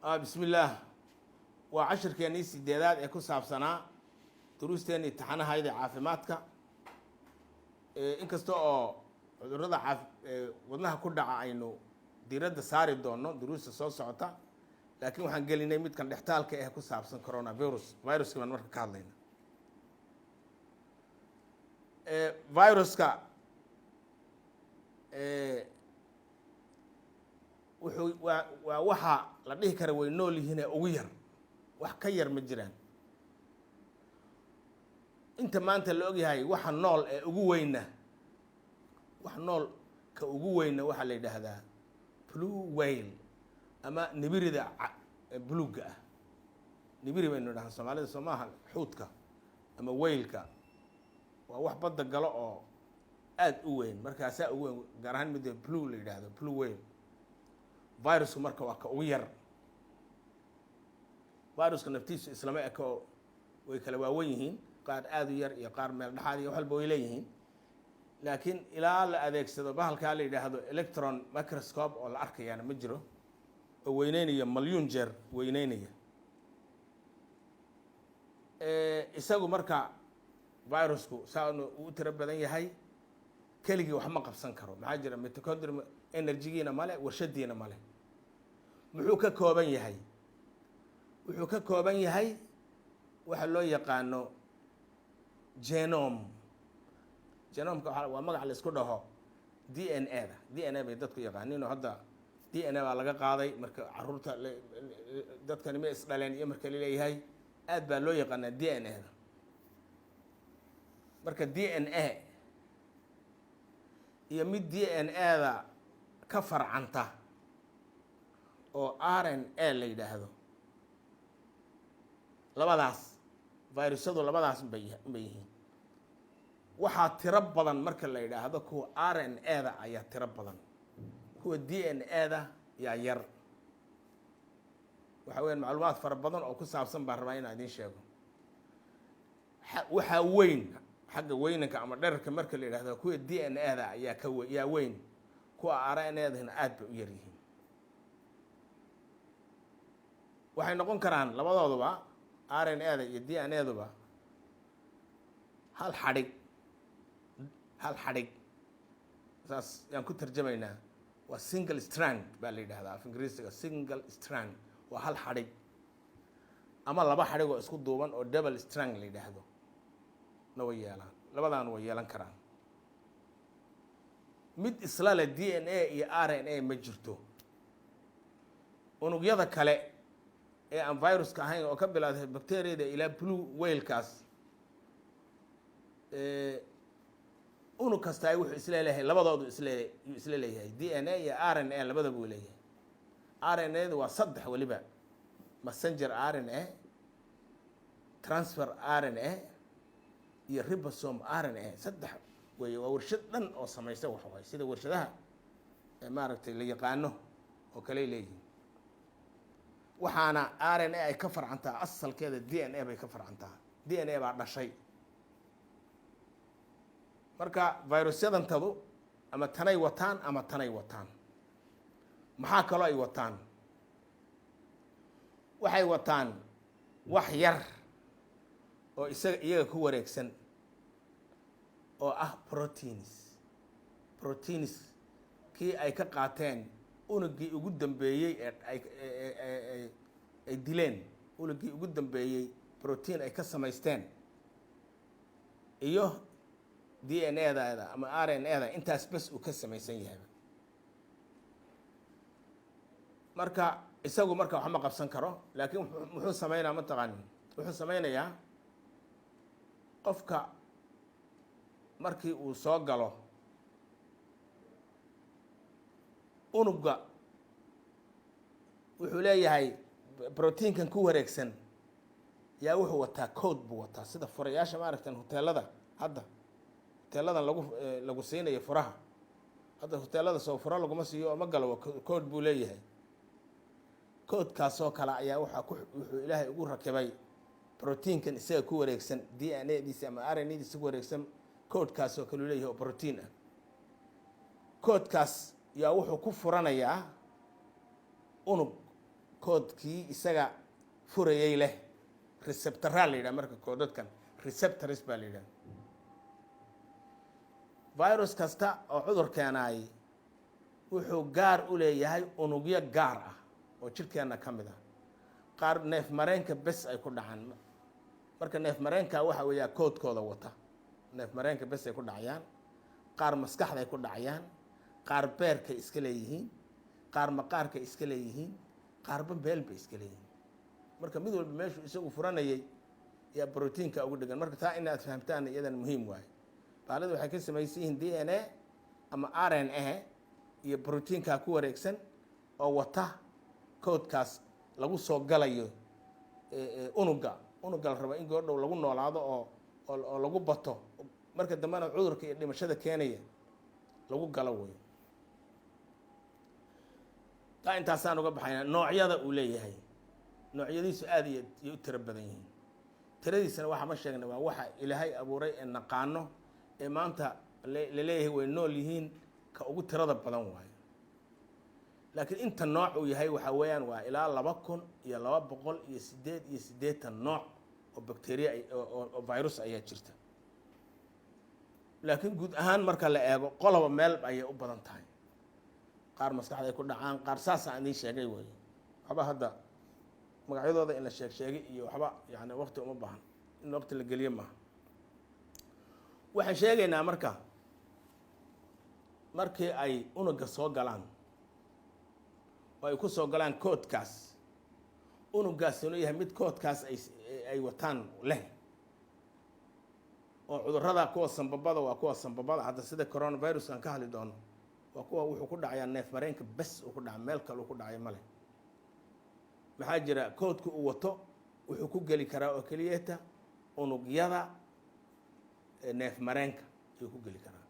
بسم الله وعشر كياني سيدادات اكو سابسنا دروستين امتحانها هيدا عافيمادك inkasta oo cudurrada wadnaha ku dhaca aynu diiradda saari doono duruusta soo socota laakiin waxaan gelinay midkan dhextaalka ah ku saabsan viruska baan marka ka hadlayna viruska wuxuu waa waxa la dhihi kara way nool yihiin ee ugu yar wax ka yar ma jiraan inta maanta la ogyahay waxa nool ee ugu weyna wax nool ka ugu weyna waxa la yiraahdaa blue whale ama nibirida buluuga ah nibiri baynu dhahan Soomaalida Soomaha xuudka ama whale-ka waa wax badda galo oo aad u weyn markaas ugu weyn gaar ahaan mid blue la yiraahdo blue whale virusku marka waa ka ugu yar viruska naftiisu islaama eko way kala waawan yihiin qaar aad u yar iyo qaar meel dhaxaad iyo waxba way leeyihiin laakiin ilaa la adeegsado bahalka la yiraahdo electron microscope oo la arkayana ma jiro oo weyneynaya milyan jeer weyneynaya isagu marka virusku saanu uu tira badan yahay keligii wax ma qabsan karo maxaa jira mitochondrial energy-giina male warshadiina male muxuu ka kooban yahay wuxuu ka kooban yahay waxa loo yaqaano genome waa magac la isku dhaho DNA bay dadku yaqaaniin oo hadda DNA baa laga qaaday marka caruurta dadkani ma isdhaleen iyo marka la leeyahay aad baa loo yaqaanaa DNA marka DNA iyo mid DNA-da ka farcanta oo RNA la yiraahdo labadaas virusyadu labadaas bay yihiin waxaa tiro badan marka la yiraahdo kuwa RNA-da ayaa tiro badan kuwa DNA-da yaa yar waxa weyn macluumaad fara badan oo ku saabsan baan rabaa inaan idin sheego waxa weyn xagga weynanka ama dhererka marka la yiraahdo kuwa DNA-da ayaa ka weyn kuwa RNA-da aad bay u yar yihiin waxay noqon karaan labadooduba RNA-da iyo DNA-duba hal xadhig saas yaan ku tarjamaynaa waa single strand baa la yidhaahdaa af ingiriisiga single strand waa hal xadhig ama laba xadhig oo isku duuban oo double strand la yidhaahdo na way yeelaan labadaan way yeelan karaan mid isla leh DNA iyo RNA ma jirto unugyada kale ee aan viruska ahayn oo ka bilaabay bacteria-da ilaa blue whale-kaas unug kasta ay wuxuu isla leeyahay labadoodu isla leeyahay DNA iyo RNA labadaba uu leeyahay RNA-du waa saddex waliba messenger RNA transfer RNA iyo ribosome RNA saddex way waa warshad dhan oo samaysa wax way sida warshadaha maaragtay la yaqaano oo kale leeyihiin waxaana RNA ay ka farcantaa asalkeeda DNA bay ka farcantaa DNA baa dhashay marka virusyadantadu ama tanay wataan ama tanay wataan maxaa kaloo ay wataan waxay wataan wax yar oo iyaga ku wareegsan oo ah proteins kii ay ka qaateen unugii ugu dambeeyey ay dileen unugii ugu dambeeyey protein ay ka samaysteen iyo DNA-da ama RNA-da intaas bas uu ka samaysan yahay marka isagu marka wax ma qabsan karo laakiin wuxuu sameynaa ma taqaanin wuxuu sameynayaa qofka markii uu soo galo unugga wuxuu leeyahay proteinkan ku wareegsan yaa wuxuu wataa code buu wataa sida furayaasha maaragtan hoteelada hadda hoteeladan lagu siinayo furaha hadda hoteelada soo fura laguma siiyo oo ma galo code buu leeyahay code-kaasoo kale ayaa wuxuu ilaahay ugu rakibay proteinkan isaga ku wareegsan DNA-diisa ama RNA-diisa ku wareegsan code-kaasoo kale uu leeyahay oo protein ah code-kaas yaa wuxuu ku furanayaa unug koodkii isaga furayay leh receptoraa la yidhaha marka koodadkan receptors baa la yidhaha virus kasta oo cudur keenaay wuxuu gaar u leeyahay unugyo gaar ah oo jidhkeenna ka mid ah qaar neef mareenka bes ay ku dhacaan marka neef mareenka waxa weeyaa koodkooda wata neef mareenka bes ay ku dhacayaan qaar maskaxda ay ku dhacayaan qaar beerkay iska leeyihiin qaar maqaarkay iska leeyihiin qaarba meel bay iska leeyihiin marka mid walba meeshuu isagu furanayay yaa brotiinka ugu dhigan marka taa inaad fahamtaan iyadan muhiim waaye baaladu waxay ka samaysan yihiin d n a ama r n a iyo brotiinkaa ku wareegsan oo wata koodkaas lagu soo galayo unuga la rabo in goordhow lagu noolaado oo lagu bato marka dambena cudurka iyo dhimashada keenaya lagu galo weyo taa intaasaan uga baxayna noocyada uu leeyahay noocyadiisu aad iyo u tiro badan yihiin tiradiisana waxaa ma sheegna waa waxa ilaahay abuuray ee naqaano ee maanta la leeyahay way nool yihiin ka ugu tirada badan waayo laakiin inta nooc uu yahay waxaa weeyaan waa ilaa 2288 nooc oo bacteria oo virus ayaa jirta laakiin guud ahaan marka la eego qoloba meel ayay u badan tahay qaar maskaxda ay ku dhacaan qaar saasaan idiin sheegay weeye waxba hadda magacyadooda in la sheegay iyo waxba yani waqti uma baahan in waqti la geliyo maaha waxaan sheegaynaa markii ay unuga soo galaan oo ay ku soo galaan koodkaas unugaas inuu yahay mid koodkaas ay wataan leh oo cudurrada kuwa sanbabada waa kuwa sanbabada hadda sida coronavirus aan ka hadli doono waa kuwa wuxuu ku dhacayaa neef mareenka bes uu ku dhaca meel kale uu ku dhacay male maxaa jira koodku uu wato wuxuu ku geli karaa oo keliyata unugyada neef mareenka ayuu ku geli karaa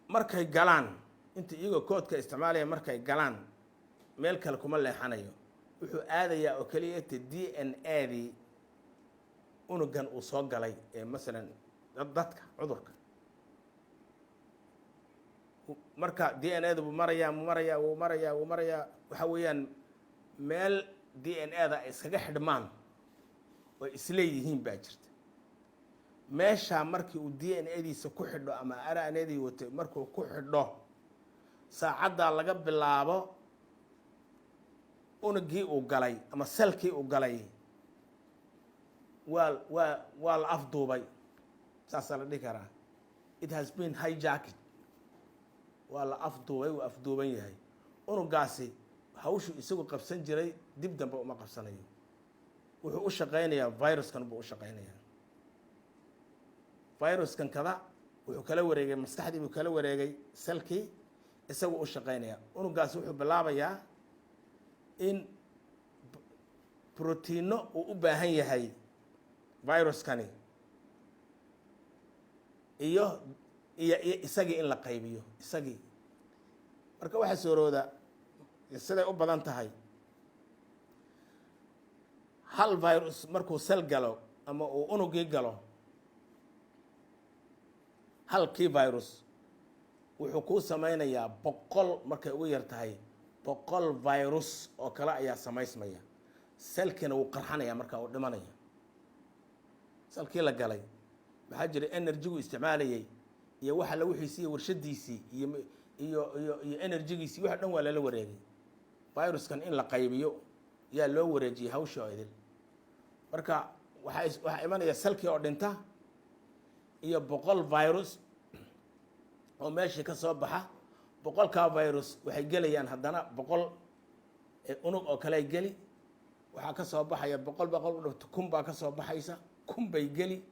markay galaan inta iyagoo koodka isticmaalaya markay galaan meel kale kuma leexanayo wuxuu aadayaa oo keliyata d n a dii unugan uu soo galay ee masalan dadka cudurka marka d n a da wuu marayaa waxa weeyaan meel d n a da ay iskaga xidhmaan oo isleeyihiin baa jirta meeshaa markii uu d n a diisa ku xidho ama r n a dii watay markuu ku xidho saacaddaa laga bilaabo unugii uu galay ama selkii uu galay waa la afduubay saasaa la dhihi karaa it has been hijacked waa la afduubay wuu afduuban yahay unugaasi hawshu isagu qabsan jiray dib dambe uma qabsanayo wuxuu u shaqaynayaa viruskan buu u shaqaynayaa viruskan kada wuxuu kala wareegay maskaxdii buu kala wareegay selkii isagu u shaqaynayaa unugaasi wuxuu bilaabayaa in brotiino uu u baahan yahay viruskani iyo isagii in la qaybiyo isagii marka waxaa soorooda siday u badan tahay hal virus markuu sel galo ama uu unugii galo halkii virus wuxuu kuu samaynayaa 100 markay ugu yar tahay 100 virus oo kale ayaa samaysmaya selkina wuu qarxanaya markaa uu dhimanaya selkii la galay maxaa jira energy-gu isticmaalayay iyo waxa la wixiisii warshadiisii iyo energy-giisii waxa dhan waa lala wareegay viruskan in la qaybiyo yaa loo wareejiyay hawsha oo idil marka waxaa imanaya selkii oo dhinta iyo 100 virus oo meeshii ka soo baxa 100kaa virus waxay gelayaan haddana 100 unug oo kale ay geli waxaa ka soo baxaya 100 kun baa ka soo baxaysa kun bay geli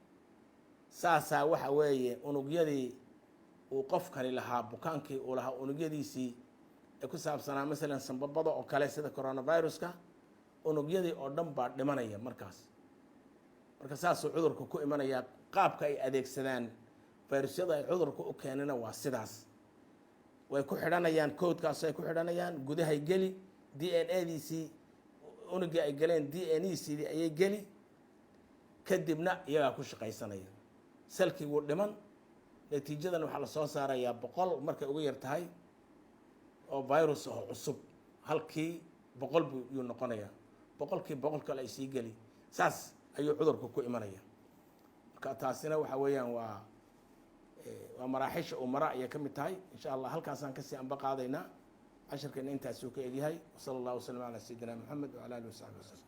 saasaa waxa weeye unugyadii uu qofkani lahaa bukaankii uu lahaa unugyadiisii ee ku saabsanaa masalan sanbabada oo kale sida coronaviruska unugyadii oo dhan baa dhimanaya marka saasuu cudurku ku imanayaa qaabka ay adeegsadaan virusyada ay cudurku u keenana waa sidaas way ku xidhanayaan koodkaas ay ku xidhanayaan gudahay geli d n a diisii unugii ay galeen d n e sidii ayay geli kadibna iyagaa ku shaqaysanaya selkii wuu dhiman natiijadan waxaa la soo saarayaa 100 markay ugu yar tahay oo virus oo cusub halkii 100 buu noqonayaa 100 kale ay sii geli saas ayuu cudurku ku imanaya marka taasina waxa weeyaan waa maraaxisha uu mara ayay ka mid tahay insha allah halkaasaan kasii anba qaadaynaa casharkeena intaasuu ka egyahay wasala allahu wasalam calaa sayidina maxamed wacala alihi wasaxbi wasalam